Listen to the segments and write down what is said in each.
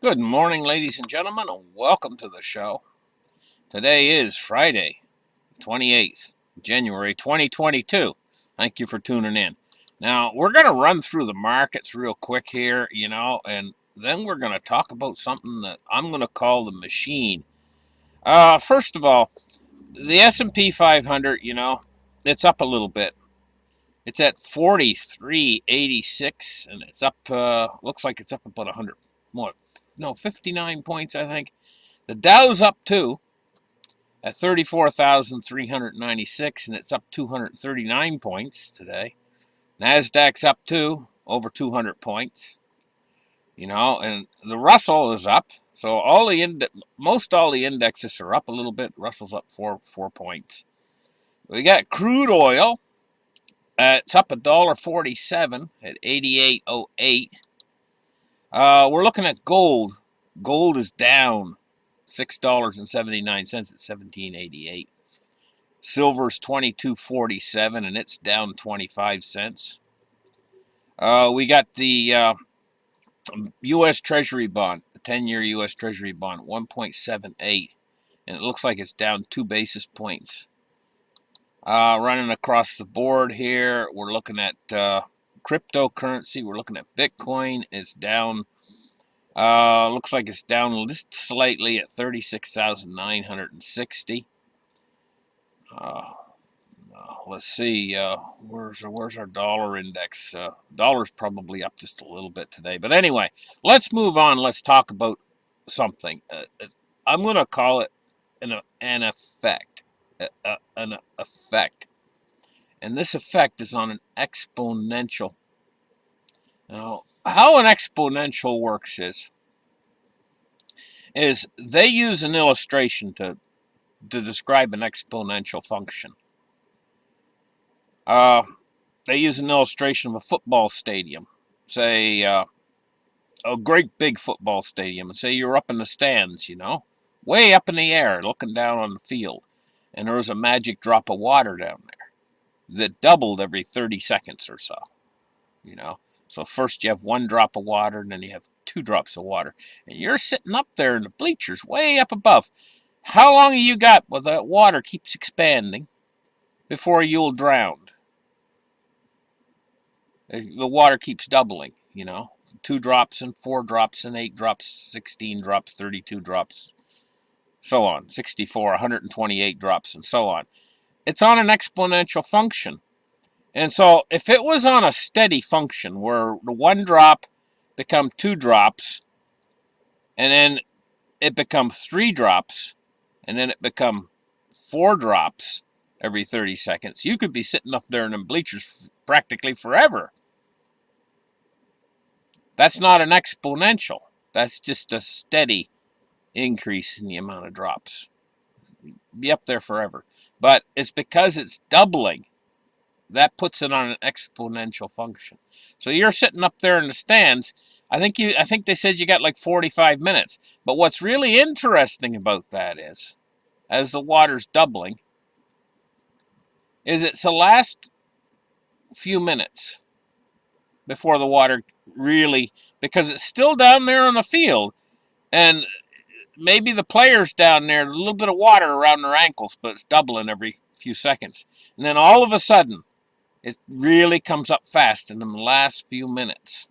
Good morning, ladies and gentlemen, and welcome to the show. Today is Friday, 28th, January 2022. Thank you for tuning in. Now, we're going to run through the markets real quick here, and then we're going to talk about something that I'm going to call the machine. First of all, the S&P 500, it's up a little bit. It's at 43.86, and it's up, looks like it's up about 100, what, no, 59 points, I think. The Dow's up too at 34,396, and it's up 239 points today. Nasdaq's up too, over 200 points. And the Russell is up. So most all the indexes are up a little bit. Russell's up 4 points. We got crude oil. It's up $1.47 at 88.08. We're looking at gold. Gold is down $6.79 at 17.88. Silver's 22.47 and it's down 25 cents. We got the U.S. Treasury bond, the 10-year U.S. Treasury bond, 1.78, and it looks like it's down 2 basis points. Running across the board here, we're looking at cryptocurrency. We're looking at Bitcoin. It's down. Looks like it's down just slightly at 36,960. Let's see. Where's our dollar index? Dollar's probably up just a little bit today. But anyway, let's move on. Let's talk about something. I'm going to call it an effect. An effect. And this effect is on an exponential. Now, how an exponential works is they use an illustration to describe an exponential function. They use an illustration of a football stadium. Say, a great big football stadium. And say you're up in the stands, way up in the air, looking down on the field. And there was a magic drop of water down there that doubled every 30 seconds or so, So first you have 1 drop of water, and then you have 2 drops of water. And you're sitting up there in the bleachers, way up above. How long have you got where that water keeps expanding before you'll drown? The water keeps doubling, 2 drops and 4 drops and 8 drops, 16 drops, 32 drops, so on, 64, 128 drops, and so on. It's on an exponential function. And so if it was on a steady function where the 1 drop becomes 2 drops, and then it becomes 3 drops, and then it becomes 4 drops every 30 seconds, you could be sitting up there in the bleachers practically forever. That's not an exponential. That's just a steady increase in the amount of drops. Be up there forever. But it's because it's doubling. That puts it on an exponential function. So you're sitting up there in the stands. I think they said you got like 45 minutes. But what's really interesting about that is, as the water's doubling, is it's the last few minutes before the water really, because it's still down there on the field, and maybe the players down there, a little bit of water around their ankles, but it's doubling every few seconds. And then all of a sudden, it really comes up fast in the last few minutes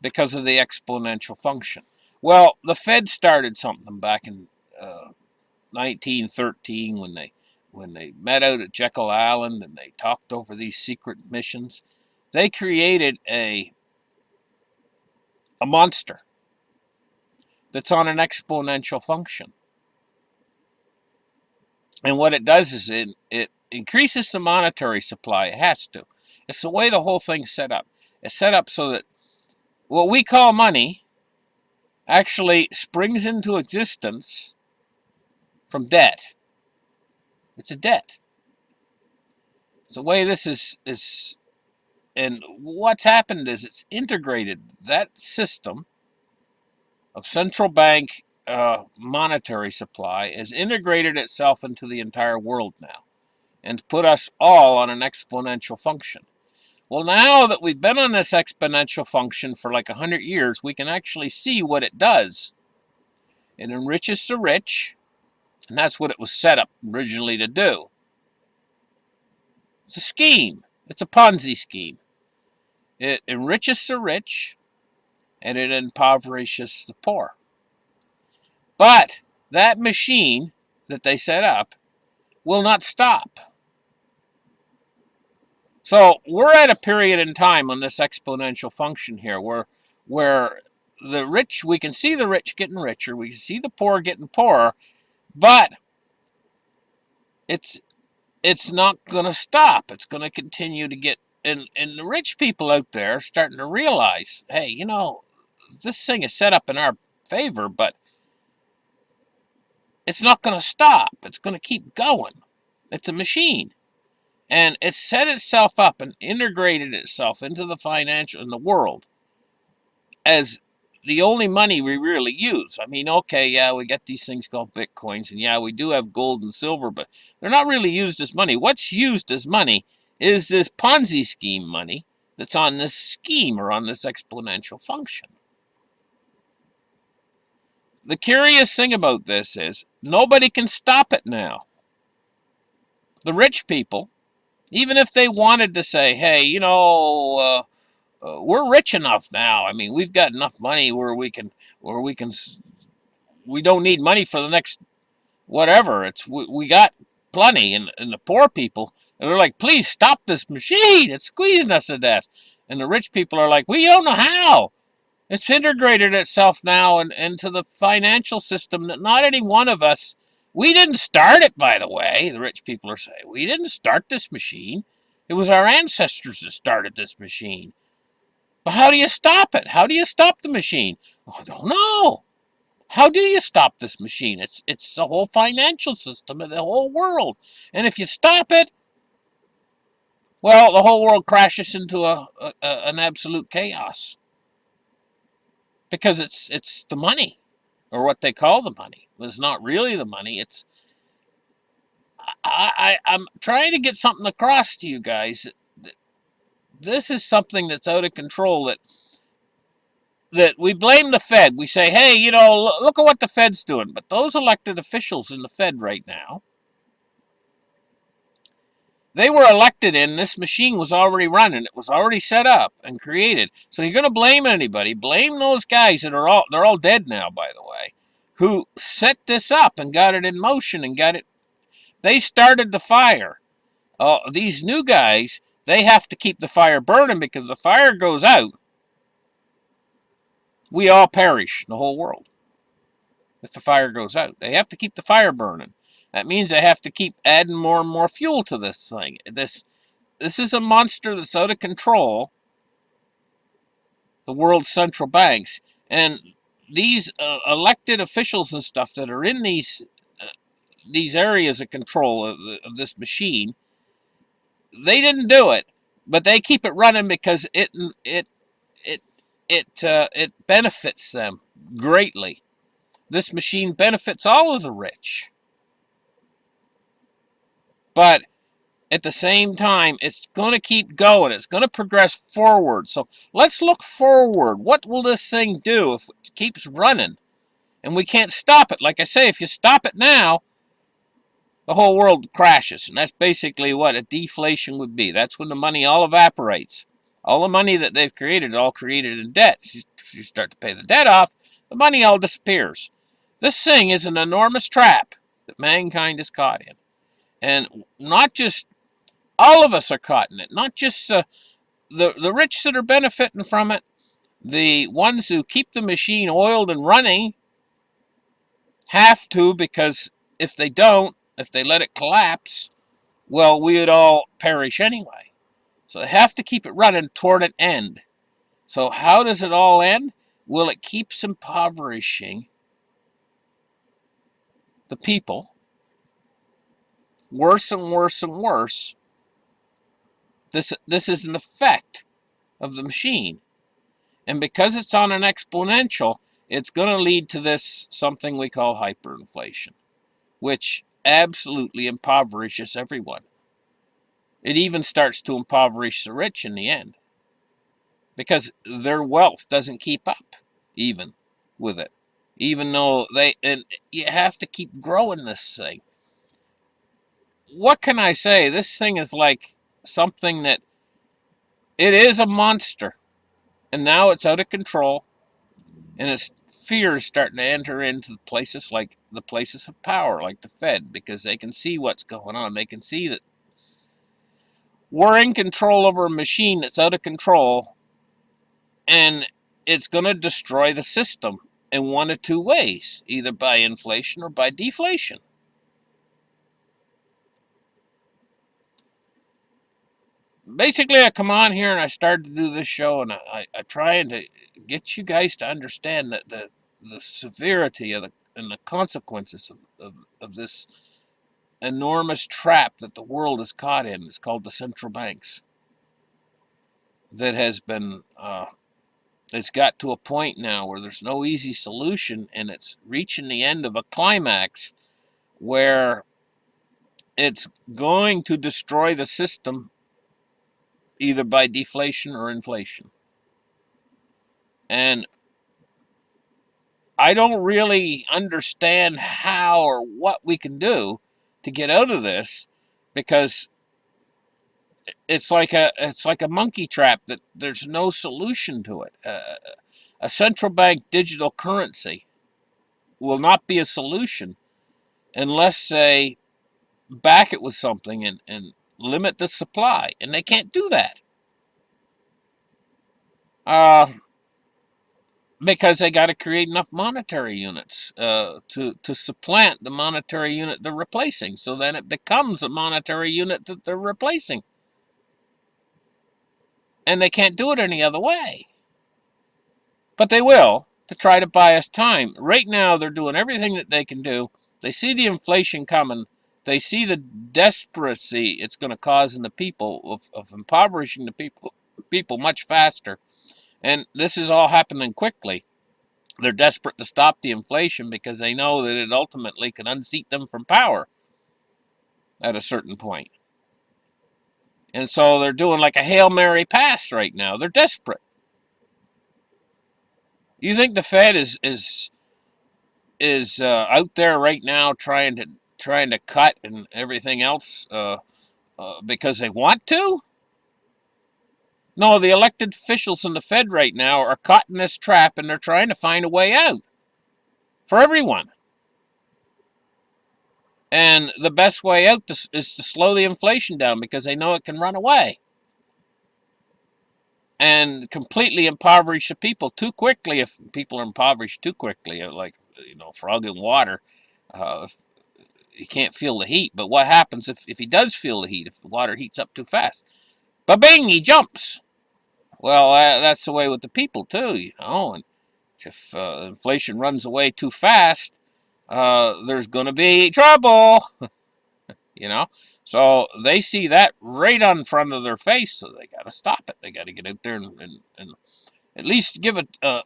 because of the exponential function. Well, the Fed started something back in 1913 when they met out at Jekyll Island and they talked over these secret missions. They created a monster that's on an exponential function. And what it does is it increases the monetary supply. It has to. It's the way the whole thing's set up. It's set up so that what we call money actually springs into existence from debt. It's a debt. It's the way this is. And what's happened is it's integrated. That system of central bank monetary supply has integrated itself into the entire world now and put us all on an exponential function. Well, now that we've been on this exponential function for like 100 years, we can actually see what it does. It enriches the rich, and that's what it was set up originally to do. It's a scheme. It's a Ponzi scheme. It enriches the rich, and it impoverishes the poor. But that machine that they set up will not stop. So we're at a period in time on this exponential function here where the rich, we can see the rich getting richer, we can see the poor getting poorer, but it's not going to stop. It's going to continue to get, and the rich people out there are starting to realize, hey, you know, this thing is set up in our favor, but it's not going to stop. It's going to keep going. It's a machine. And it's set itself up and integrated itself into the financial, in the world, as the only money we really use. I mean, okay, yeah, we get these things called bitcoins, and yeah, we do have gold and silver, but they're not really used as money. What's used as money is this Ponzi scheme money that's on this scheme or on this exponential function. The curious thing about this is nobody can stop it now. The rich people, even if they wanted to say, hey, you know, we're rich enough now. I mean, we've got enough money where we don't need money for the next whatever. We got plenty, and the poor people, and they're like, please stop this machine. It's squeezing us to death. And the rich people are like, we don't know how. It's integrated itself now into the financial system that not any one of us, we didn't start it, by the way, the rich people are saying. We didn't start this machine. It was our ancestors that started this machine. But how do you stop it? How do you stop the machine? Oh, I don't know. How do you stop this machine? It's the whole financial system of the whole world. And if you stop it, well, the whole world crashes into an absolute chaos. Because it's the money, or what they call the money. But it's not really the money. I'm trying to get something across to you guys. This is something that's out of control, that we blame the Fed. We say, hey, you know, look at what the Fed's doing. But those elected officials in the Fed right now, they were elected in, this machine was already running. It was already set up and created. So you're going to blame anybody. Blame those guys that they're all dead now, by the way, who set this up and got it in motion and got it. They started the fire. These new guys, they have to keep the fire burning, because the fire goes out, we all perish, the whole world, if the fire goes out. They have to keep the fire burning. That means they have to keep adding more and more fuel to this thing. This is a monster that's out of control, the world's central banks. And these elected officials and stuff that are in these areas of control of this machine, they didn't do it, but they keep it running because it benefits them greatly. This machine benefits all of the rich. But at the same time, it's going to keep going. It's going to progress forward. So let's look forward. What will this thing do if it keeps running? And we can't stop it. Like I say, if you stop it now, the whole world crashes. And that's basically what a deflation would be. That's when the money all evaporates. All the money that they've created is all created in debt. If you start to pay the debt off, the money all disappears. This thing is an enormous trap that mankind is caught in. And not just all of us are caught in it. Not just the rich that are benefiting from it. The ones who keep the machine oiled and running have to, because if they don't, if they let it collapse, well, we would all perish anyway. So they have to keep it running toward an end. So how does it all end? Well, it keeps impoverishing the people worse and worse and worse. This is an effect of the machine. And because it's on an exponential, it's going to lead to this, something we call hyperinflation, which absolutely impoverishes everyone. It even starts to impoverish the rich in the end because their wealth doesn't keep up even with it. Even though and you have to keep growing this thing. What can I say? This thing is like something that it is a monster. And now it's out of control. And its fear is starting to enter into places like the places of power, like the Fed, because they can see what's going on. They can see that we're in control over a machine that's out of control, and it's going to destroy the system in one of two ways, either by inflation or by deflation. Basically, I come on here and I started to do this show, and I trying to get you guys to understand that the severity of and the consequences of this enormous trap that the world is caught in. It's called the central banks. That has been, it's got to a point now where there's no easy solution, and it's reaching the end of a climax where it's going to destroy the system either by deflation or inflation. And I don't really understand how or what we can do to get out of this, because it's like a monkey trap that there's no solution to it. A central bank digital currency will not be a solution unless they back it with something and limit the supply, and they can't do that. Because they got to create enough monetary units to supplant the monetary unit they're replacing, so then it becomes a monetary unit that they're replacing. And they can't do it any other way. But they will, to try to buy us time. Right now, they're doing everything that they can do. They see the inflation coming. They see the desperacy it's going to cause in the people of impoverishing the people much faster. And this is all happening quickly. They're desperate to stop the inflation because they know that it ultimately can unseat them from power at a certain point. And so they're doing like a Hail Mary pass right now. They're desperate. You think the Fed is out there right now trying to cut and everything else because they want to? No, the elected officials in the Fed right now are caught in this trap, and they're trying to find a way out for everyone. And the best way out is to slow the inflation down, because they know it can run away and completely impoverish the people too quickly. If people are impoverished too quickly, like, frog in water, he can't feel the heat. But what happens if he does feel the heat, if the water heats up too fast? Ba-bing, he jumps. Well, that's the way with the people too, and if inflation runs away too fast, there's going to be trouble, So they see that right on front of their face, so they got to stop it. They got to get out there and at least give it a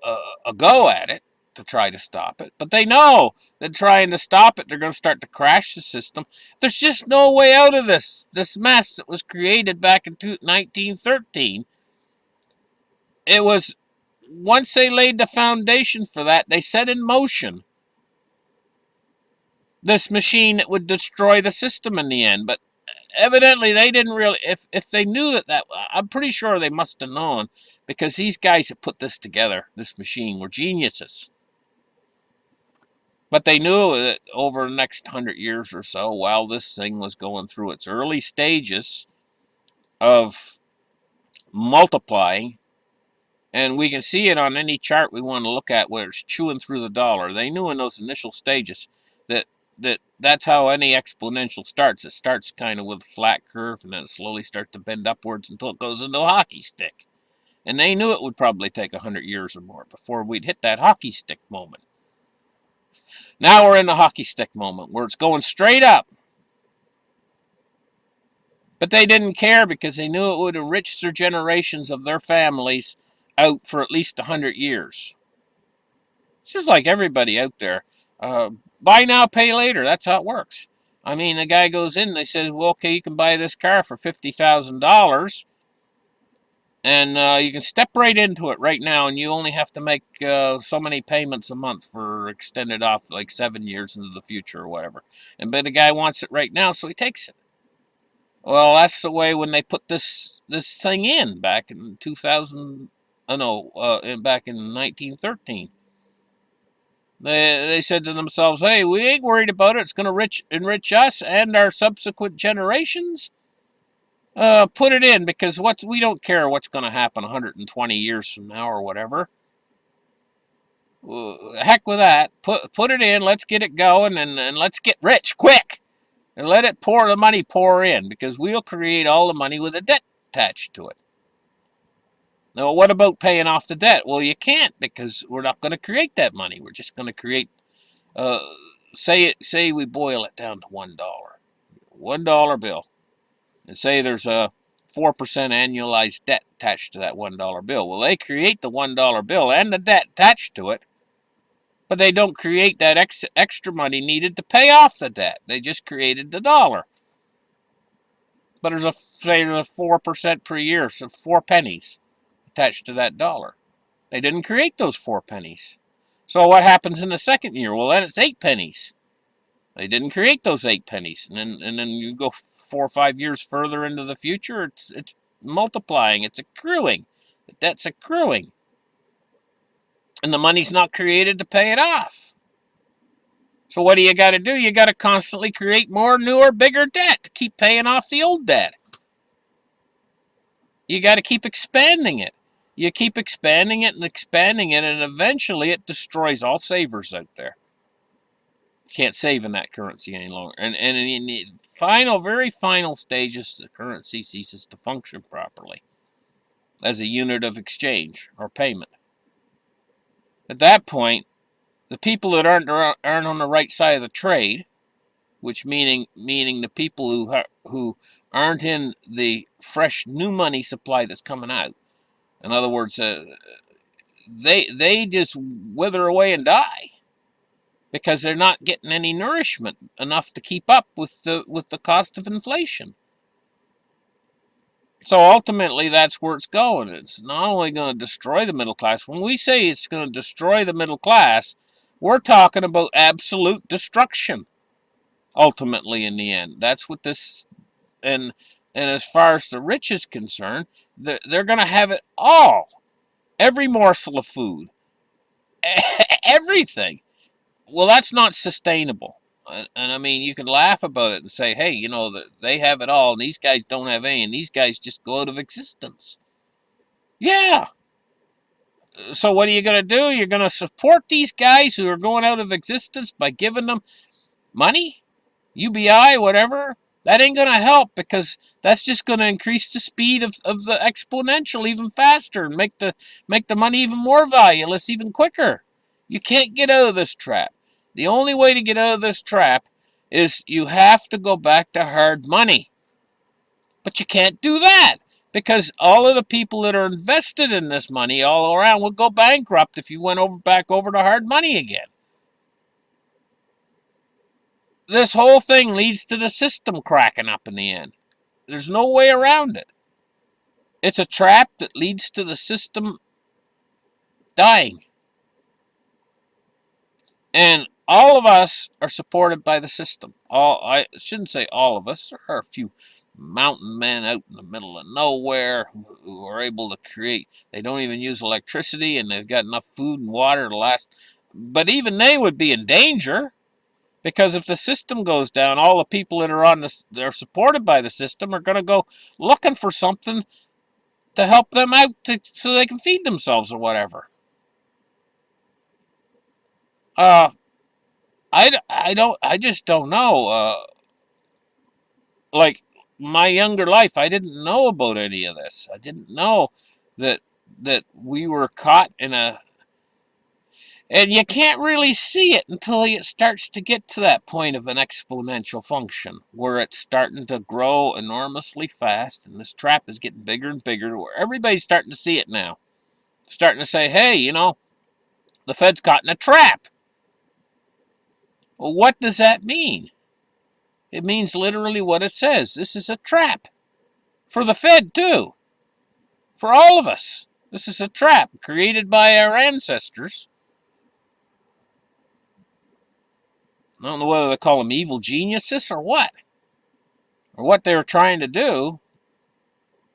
go at it to try to stop it. But they know that trying to stop it, they're going to start to crash the system. There's just no way out of this mess that was created back in 1913. It was, once they laid the foundation for that, they set in motion this machine that would destroy the system in the end. But evidently they didn't really, if they knew that, I'm pretty sure they must have known, because these guys that put this together, this machine, were geniuses. But they knew that over the next 100 years or so, while this thing was going through its early stages of multiplying, and we can see it on any chart we want to look at where it's chewing through the dollar. They knew in those initial stages that's how any exponential starts. It starts kind of with a flat curve, and then it slowly starts to bend upwards until it goes into a hockey stick. And they knew it would probably take 100 years or more before we'd hit that hockey stick moment. Now we're in the hockey stick moment where it's going straight up. But they didn't care, because they knew it would enrich their generations of their families out for at least 100 years. It's just like everybody out there. Buy now, pay later. That's how it works. I mean, the guy goes in and they says, well, okay, you can buy this car for $50,000 and you can step right into it right now, and you only have to make so many payments a month for extended off like 7 years into the future or whatever. But the guy wants it right now, so he takes it. Well, that's the way when they put this thing in back in 2000. No, back in 1913. They said to themselves, hey, we ain't worried about it. It's going to enrich us and our subsequent generations. Put it in, because we don't care what's going to happen 120 years from now or whatever. Heck with that. Put it in. Let's get it going, and let's get rich quick. And let the money pour in, because we'll create all the money with a debt attached to it. Now, what about paying off the debt? Well, you can't, because we're not going to create that money. We're just going to create, say we boil it down to $1. $1 bill. And say there's a 4% annualized debt attached to that $1 bill. Well, they create the $1 bill and the debt attached to it, but they don't create that extra money needed to pay off the debt. They just created the dollar. But there's a 4% per year, so 4 pennies attached to that dollar. They didn't create those 4 pennies. So what happens in the second year? Well, then it's 8 pennies. They didn't create those 8 pennies. And then you go 4 or 5 years further into the future, it's multiplying, it's accruing. The debt's accruing. And the money's not created to pay it off. So what do you got to do? You got to constantly create more, newer, bigger debt to keep paying off the old debt. You got to keep expanding it. You keep expanding it, and eventually it destroys all savers out there. You can't save in that currency any longer. And in the very final stages, the currency ceases to function properly as a unit of exchange or payment. At that point, the people that aren't on the right side of the trade, which meaning the people who aren't in the fresh new money supply that's coming out. In other words, they just wither away and die, because they're not getting any nourishment enough to keep up with the cost of inflation. So ultimately, that's where it's going. It's not only going to destroy the middle class. When we say it's going to destroy the middle class, we're talking about absolute destruction. Ultimately, in the end, that's what this and as far as the rich is concerned, they're going to have it all. Every morsel of food, everything. Well, that's not sustainable. And I mean, you can laugh about it and say, hey, they have it all, and these guys don't have any, and these guys just go out of existence. Yeah. So what are you going to do? You're going to support these guys who are going out of existence by giving them money? UBI, whatever? That ain't going to help, because that's just going to increase the speed of the exponential even faster and make the money even more valueless even quicker. You can't get out of this trap. The only way to get out of this trap is you have to go back to hard money. But you can't do that, because all of the people that are invested in this money all around will go bankrupt if you went back over to hard money again. This whole thing leads to the system cracking up in the end. There's no way around it. It's a trap that leads to the system dying. And all of us are supported by the system. I shouldn't say all of us. There are a few mountain men out in the middle of nowhere who are able to create. They don't even use electricity, and they've got enough food and water to last. But even they would be in danger, because if the system goes down, all the people that are supported by the system are going to go looking for something to help them out so they can feed themselves or whatever. I just don't know. Like my younger life, I didn't know about any of this. I didn't know that we were caught in a, and you can't really see it until it starts to get to that point of an exponential function where it's starting to grow enormously fast, and this trap is getting bigger and bigger, where everybody's starting to see it now. Starting to say, hey, the Fed's caught in a trap. Well, what does that mean? It means literally what it says. This is a trap. For the Fed, too. For all of us. This is a trap created by our ancestors. I don't know whether they call them evil geniuses or what they were trying to do,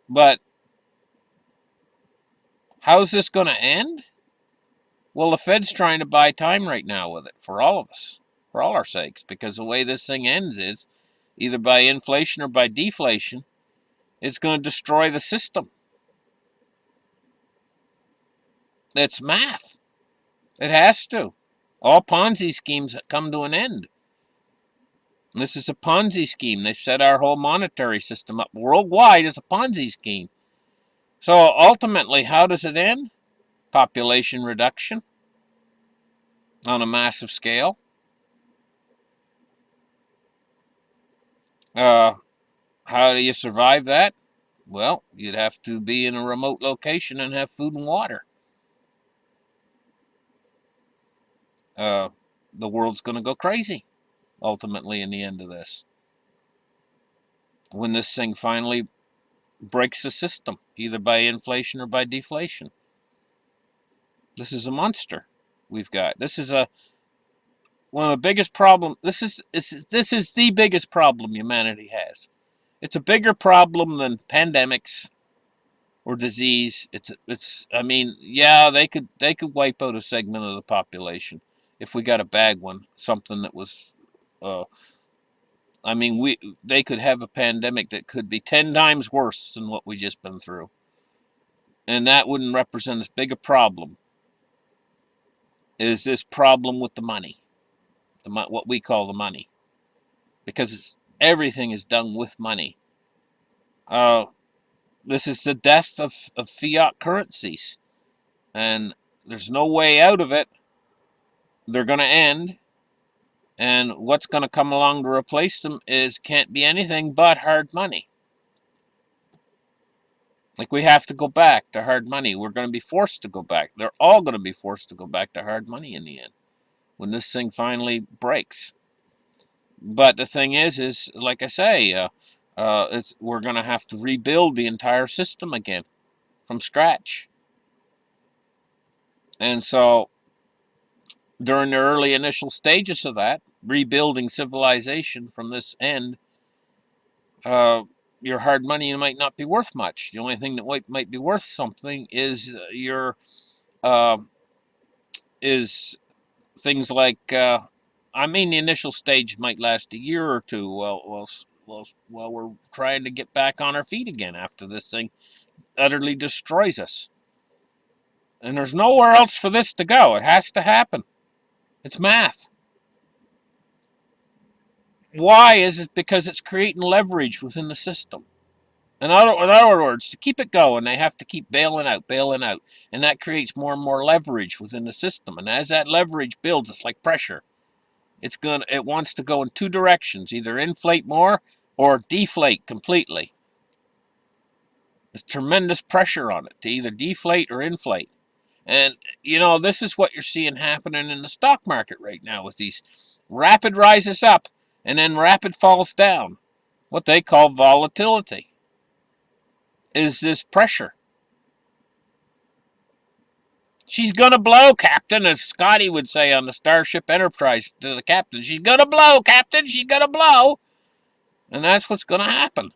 but how's this going to end? Well, the Fed's trying to buy time right now with it for all of us, for all our sakes, because the way this thing ends is either by inflation or by deflation. It's going to destroy the system. It's math. It has to. All Ponzi schemes come to an end. This is a Ponzi scheme. They've set our whole monetary system up worldwide as a Ponzi scheme. So ultimately, how does it end? Population reduction on a massive scale. How do you survive that? Well, you'd have to be in a remote location and have food and water. The world's going to go crazy, ultimately, in the end of this. When this thing finally breaks the system, either by inflation or by deflation. This is a monster we've got. This is one of the biggest problems. This is the biggest problem humanity has. It's a bigger problem than pandemics or disease. I mean, yeah, they could wipe out a segment of the population if we got a bad one, something that was I mean, they could have a pandemic that could be 10 times worse than what we just been through. And that wouldn't represent as big a problem as this problem with the money, what we call the money, because everything is done with money. This is the death of fiat currencies, and there's no way out of it. They're going to end, and what's going to come along to replace them can't be anything but hard money. Like, we have to go back to hard money. We're going to be forced to go back. They're all going to be forced to go back to hard money in the end, when this thing finally breaks. But the thing is like I say, we're going to have to rebuild the entire system again from scratch. And so during the early initial stages of that, rebuilding civilization from this end, your hard money might not be worth much. The only thing that might be worth something is is things like, I mean, the initial stage might last a year or two while we're trying to get back on our feet again after this thing utterly destroys us. And there's nowhere else for this to go. It has to happen. It's math. Why is it? Because it's creating leverage within the system. In other words, to keep it going, they have to keep bailing out. And that creates more and more leverage within the system. And as that leverage builds, it's like pressure. It wants to go in two directions, either inflate more or deflate completely. There's tremendous pressure on it to either deflate or inflate. And, this is what you're seeing happening in the stock market right now with these rapid rises up and then rapid falls down. What they call volatility is this pressure. She's going to blow, Captain, as Scotty would say on the Starship Enterprise to the captain. She's going to blow, Captain. She's going to blow. And that's what's going to happen.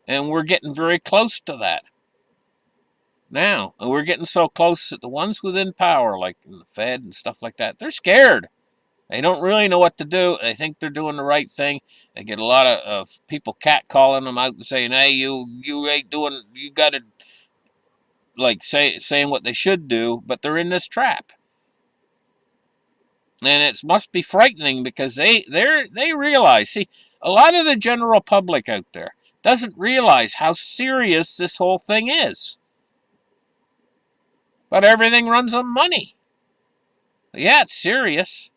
And we're getting very close to that now. And we're getting so close that the ones within power, like in the Fed and stuff like that, they're scared. They don't really know what to do. They think they're doing the right thing. They get a lot of people catcalling them out and saying, hey, you ain't doing, you got to, like, saying what they should do, but they're in this trap. And it must be frightening because they realize, see, a lot of the general public out there doesn't realize how serious this whole thing is. But everything runs on money. Yeah, it's serious.